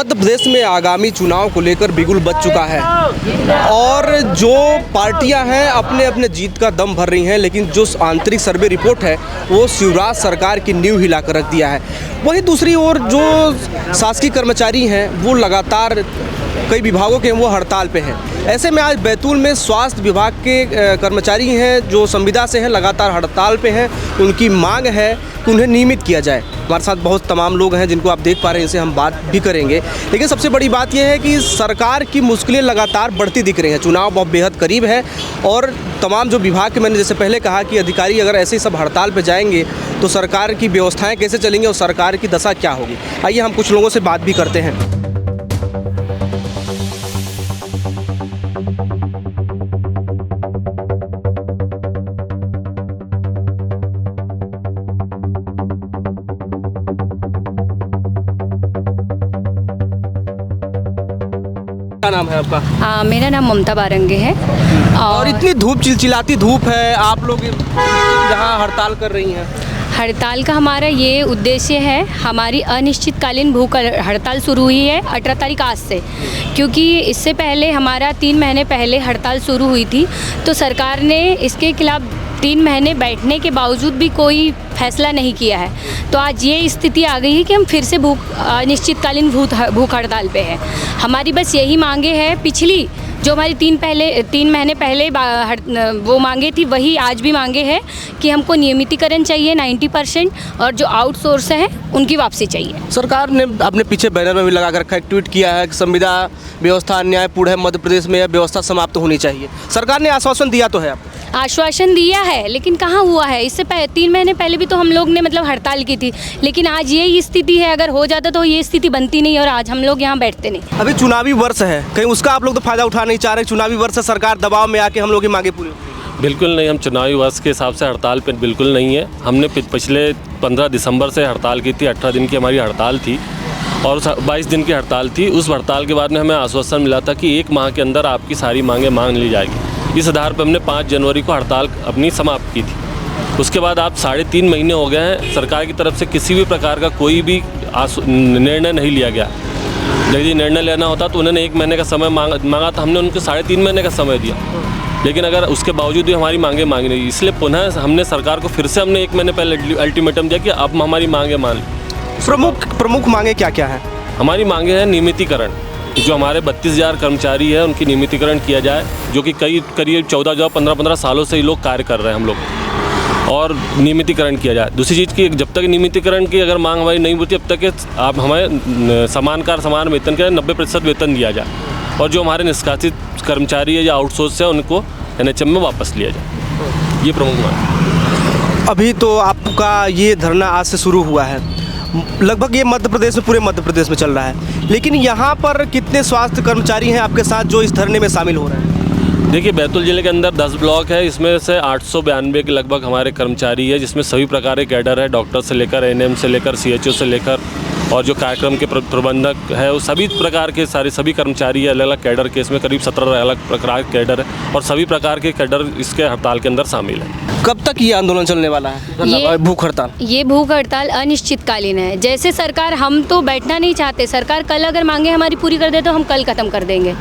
मध्य प्रदेश में आगामी चुनाव को लेकर बिगुल बज चुका है और जो पार्टियां हैं अपने अपने जीत का दम भर रही हैं, लेकिन जो आंतरिक सर्वे रिपोर्ट है वो शिवराज सरकार की नींव हिलाकर रख दिया है। वहीं दूसरी ओर जो शासकीय कर्मचारी हैं वो लगातार कई विभागों के वो हड़ताल पे हैं। ऐसे में आज बैतूल में स्वास्थ्य विभाग के कर्मचारी हैं जो संविदा से हैं, लगातार हड़ताल पे हैं। उनकी मांग है कि उन्हें नियमित किया जाए। हमारे साथ बहुत तमाम लोग हैं जिनको आप देख पा रहे हैं, इनसे हम बात भी करेंगे। लेकिन सबसे बड़ी बात यह है कि सरकार की मुश्किलें लगातार बढ़ती दिख रही हैं। चुनाव बहुत बेहद करीब है और तमाम जो विभाग के, मैंने जैसे पहले कहा कि अधिकारी अगर ऐसे ही सब हड़ताल पर जाएंगे तो सरकार की व्यवस्थाएँ कैसे चलेंगी और सरकार की दशा क्या होगी। आइए हम कुछ लोगों से बात भी करते हैं। क्या नाम है आपका? मेरा नाम ममता बारंगे है। और इतनी धूप, चिलचिलाती धूप है, आप लोग यहाँ हड़ताल कर रही हैं। हड़ताल का हमारा ये उद्देश्य है, हमारी अनिश्चितकालीन भूख हड़ताल शुरू हुई है 18 तारीख आज से, क्योंकि इससे पहले हमारा 3 महीने पहले हड़ताल शुरू हुई थी। तो सरकार ने इसके खिलाफ 3 महीने बैठने के बावजूद भी कोई फैसला नहीं किया है। तो आज ये स्थिति आ गई है कि हम फिर से अनिश्चितकालीन भूख हड़ताल पे है। हमारी बस यही मांगे हैं, पिछली जो हमारी 3 महीने पहले वो मांगे थी वही आज भी मांगे हैं कि हमको नियमितीकरण चाहिए 90% और जो आउटसोर्स है उनकी वापसी चाहिए। सरकार ने अपने पीछे बैनर में भी लगा कर रखा है, ट्वीट किया है कि संविदा व्यवस्था अन्यायपूर्ण है, मध्य प्रदेश में यह व्यवस्था समाप्त होनी चाहिए। सरकार ने आश्वासन दिया तो है, आपको आश्वासन दिया है, लेकिन कहाँ हुआ है। इससे 3 महीने पहले भी तो हम लोग ने हड़ताल की थी, लेकिन आज ये स्थिति है। अगर हो जाता तो ये स्थिति बनती नहीं और आज हम लोग यहाँ बैठते नहीं। अभी चुनावी वर्ष है, कहीं उसका आप लोग तो फायदा उठा नहीं चाह रहे? चुनावी वर्ष से सरकार दबाव में आके हम लोग की मांगे पूरी? बिल्कुल नहीं, हम चुनावी वर्ष के हिसाब से हड़ताल पे बिल्कुल नहीं है। हमने पिछले 15 दिसंबर से हड़ताल की थी, 18 दिन की हमारी हड़ताल थी और 22 दिन की हड़ताल थी। उस हड़ताल के बाद में हमें आश्वासन मिला था कि 1 माह के अंदर आपकी सारी मांगें मान ली जाएगी। इस आधार पर हमने 5 जनवरी को हड़ताल अपनी समाप्त की थी। उसके बाद आप 3.5 महीने हो गए हैं, सरकार की तरफ से किसी भी प्रकार का कोई भी निर्णय नहीं लिया गया। यदि निर्णय लेना होता तो उन्होंने 1 महीने का समय मांगा था, हमने उनको 3.5 महीने का समय दिया। लेकिन अगर उसके बावजूद भी हमारी मांगे मांगी नहीं, इसलिए पुनः हमने सरकार को फिर से हमने 1 महीने पहले अल्टीमेटम दिया कि अब हमारी मांगे मान ली। प्रमुख मांगे क्या क्या है? हमारी मांगे हैं नियमितीकरण। जो हमारे 32,000 कर्मचारी है उनकी नियमितीकरण किया जाए, जो कि करीब 14-15 सालों से ये लोग कार्य कर रहे हैं हम लोग, और नियमितीकरण किया जाए। दूसरी चीज़ की, जब तक नियमितीकरण की अगर मांग हमारी नहीं होती, अब तक आप हमें समान वेतन के 90% वेतन दिया जाए। और जो हमारे निष्कासित कर्मचारी है या आउटसोर्स है उनको NHM में वापस लिया जाए। ये प्रमुख मांग। अभी तो आपका ये धरना आज से शुरू हुआ है, लगभग ये मध्य प्रदेश में, पूरे मध्य प्रदेश में चल रहा है, लेकिन यहाँ पर कितने स्वास्थ्य कर्मचारी हैं आपके साथ जो इस धरने में शामिल हो रहे हैं? देखिए, बैतूल जिले के अंदर 10 ब्लॉक है, इसमें से 892 के लगभग हमारे कर्मचारी है, जिसमें सभी प्रकार के कैडर है, डॉक्टर से लेकर ANM से लेकर CHO से लेकर और जो कार्यक्रम के प्रबंधक है, वो सभी प्रकार के सभी कर्मचारी है। अलग अलग कैडर के इसमें करीब 17 अलग प्रकार के कैडर है और सभी प्रकार के कैडर इसके हड़ताल के अंदर शामिल है। कब तक ये आंदोलन चलने वाला है, भूख हड़ताल? ये भूख हड़ताल अनिश्चितकालीन है। जैसे सरकार, हम तो बैठना नहीं चाहते, सरकार कल अगर मांगे हमारी पूरी कर दे तो हम कल ख़त्म कर देंगे।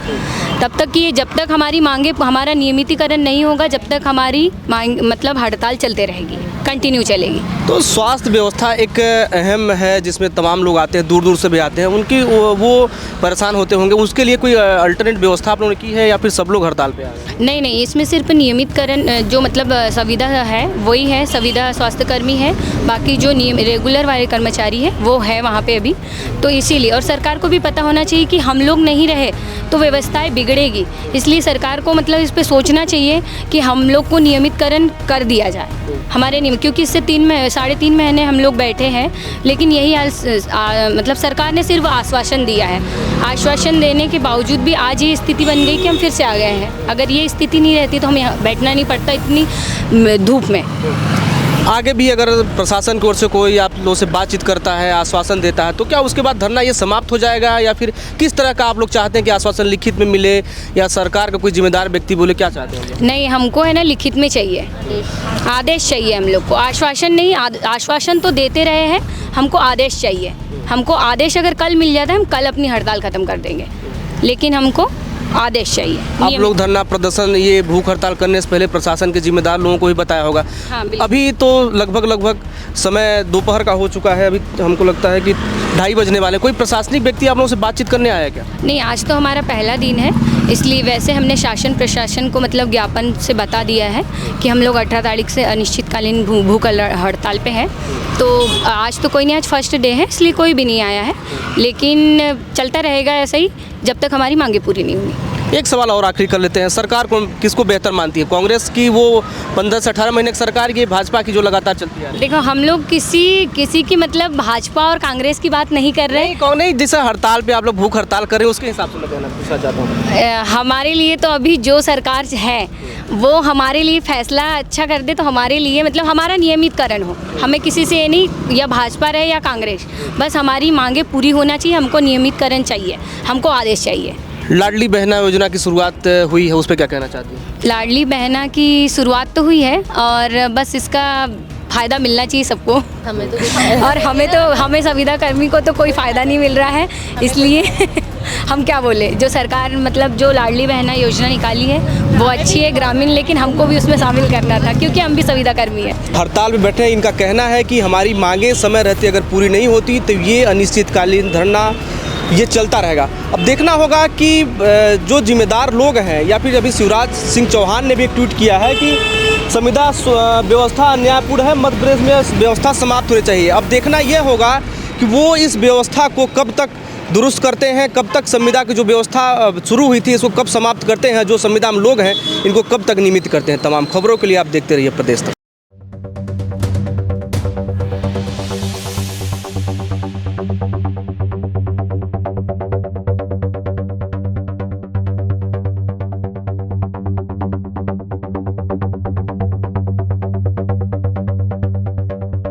तब तक कि जब तक हमारी मांगे, हमारा नियमितीकरण नहीं होगा, जब तक हमारी मांग हड़ताल चलते रहेगी, कंटिन्यू चलेगी। तो स्वास्थ्य व्यवस्था एक अहम है जिसमें तमाम लोग आते हैं, दूर दूर से भी आते हैं, उनकी वो परेशान होते होंगे। उसके लिए कोई अल्टरनेट व्यवस्था आप लोगों ने की है या फिर सब लोग हड़ताल पे आ गए? नहीं, इसमें सिर्फ नियमितकरण जो संविदा है वही है, संविदा स्वास्थ्यकर्मी है। बाकी जो रेगुलर वाले कर्मचारी है वो है वहाँ पे अभी। तो इसीलिए, और सरकार को भी पता होना चाहिए कि हम लोग नहीं रहे तो व्यवस्थाएं बिगड़ेगी, इसलिए सरकार को इस पे सोचना चाहिए कि हम लोग को नियमितकरण कर दिया जाए हमारे नियम, क्योंकि इससे 3.5 महीने हम लोग बैठे हैं, लेकिन यही सरकार ने सिर्फ आश्वासन दिया है। आश्वासन देने के बावजूद भी आज ये स्थिति बन गई कि हम फिर से आ गए हैं। अगर ये स्थिति नहीं रहती तो हमें बैठना नहीं पड़ता इतनी धूप में। आगे भी अगर प्रशासन की ओर से कोई आप लोगों से बातचीत करता है, आश्वासन देता है, तो क्या उसके बाद धरना ये समाप्त हो जाएगा, या फिर किस तरह का आप लोग चाहते हैं कि आश्वासन लिखित में मिले, या सरकार का कोई जिम्मेदार व्यक्ति बोले, क्या चाहते हैं? नहीं, हमको है ना लिखित में चाहिए, आदेश चाहिए हम लोग को, आश्वासन नहीं। आश्वासन तो देते रहे हैं, हमको आदेश चाहिए। हमको आदेश अगर कल मिल जाता है, हम कल अपनी हड़ताल ख़त्म कर देंगे, लेकिन हमको आदेश चाहिए। आप लोग धरना प्रदर्शन, ये भूख हड़ताल करने से पहले प्रशासन के जिम्मेदार लोगों को ही बताया होगा। हाँ, बिल्कुल। अभी तो लगभग समय दोपहर का हो चुका है, अभी हमको लगता है कि 2:30 बजने वाले। कोई प्रशासनिक व्यक्ति आप लोगों से बातचीत करने आया क्या? नहीं, आज तो हमारा पहला दिन है, इसलिए वैसे हमने शासन प्रशासन को मतलब ज्ञापन से बता दिया है कि हम लोग 18 तारीख से अनिश्चितकालीन भूख हड़ताल पे हैं। तो आज तो कोई नहीं, आज फर्स्ट डे है, इसलिए कोई भी नहीं आया है, लेकिन चलता रहेगा ऐसा ही जब तक हमारी मांगे पूरी नहीं होंगी। एक सवाल और आखिरी कर लेते हैं, सरकार को किसको बेहतर मानती है, कांग्रेस की वो 15 से 18 महीने की सरकार की, भाजपा की जो लगातार चलती है? देखो, हम लोग किसी की मतलब भाजपा और कांग्रेस की बात नहीं कर रहे। नहीं, जैसे हड़ताल पे आप लोग भूख हड़ताल कर रहे हैं, उसके हिसाब से मैं कहना पूछना चाहता हूँ। हमारे लिए तो अभी जो सरकार है वो हमारे लिए फैसला अच्छा कर दे, तो हमारे लिए मतलब हमारा नियमितकरण हो। हमें किसी से नहीं, या भाजपा रहे या कांग्रेस, बस हमारी मांगे पूरी होना चाहिए। हमको नियमितकरण चाहिए, हमको आदेश चाहिए। लाडली बहना योजना की शुरुआत हुई है, उस पर क्या कहना चाहती हैं? लाडली बहना की शुरुआत तो हुई है, और बस इसका फ़ायदा मिलना चाहिए सबको। और हमें संविदा कर्मी को तो कोई फ़ायदा नहीं मिल रहा है, इसलिए हम क्या बोले। जो सरकार मतलब जो लाडली बहना योजना निकाली है वो अच्छी है, ग्रामीण, लेकिन हमको भी उसमें शामिल करना था, क्योंकि हम भी संविदा कर्मी हैं। हड़ताल में बैठे हैं, इनका कहना है कि हमारी मांगें समय रहते अगर पूरी नहीं होती तो ये अनिश्चितकालीन धरना ये चलता रहेगा। अब देखना होगा कि जो जिम्मेदार लोग हैं, या फिर अभी शिवराज सिंह चौहान ने भी एक ट्वीट किया है कि संविदा व्यवस्था अन्यायपूर्ण है, मध्य प्रदेश में व्यवस्था समाप्त होनी चाहिए। अब देखना यह होगा कि वो इस व्यवस्था को कब तक दुरुस्त करते हैं, कब तक संविदा की जो व्यवस्था शुरू हुई थी इसको कब समाप्त करते हैं, जो संविदा में लोग हैं इनको कब तक नियमित करते हैं। तमाम खबरों के लिए आप देखते रहिए प्रदेश तक।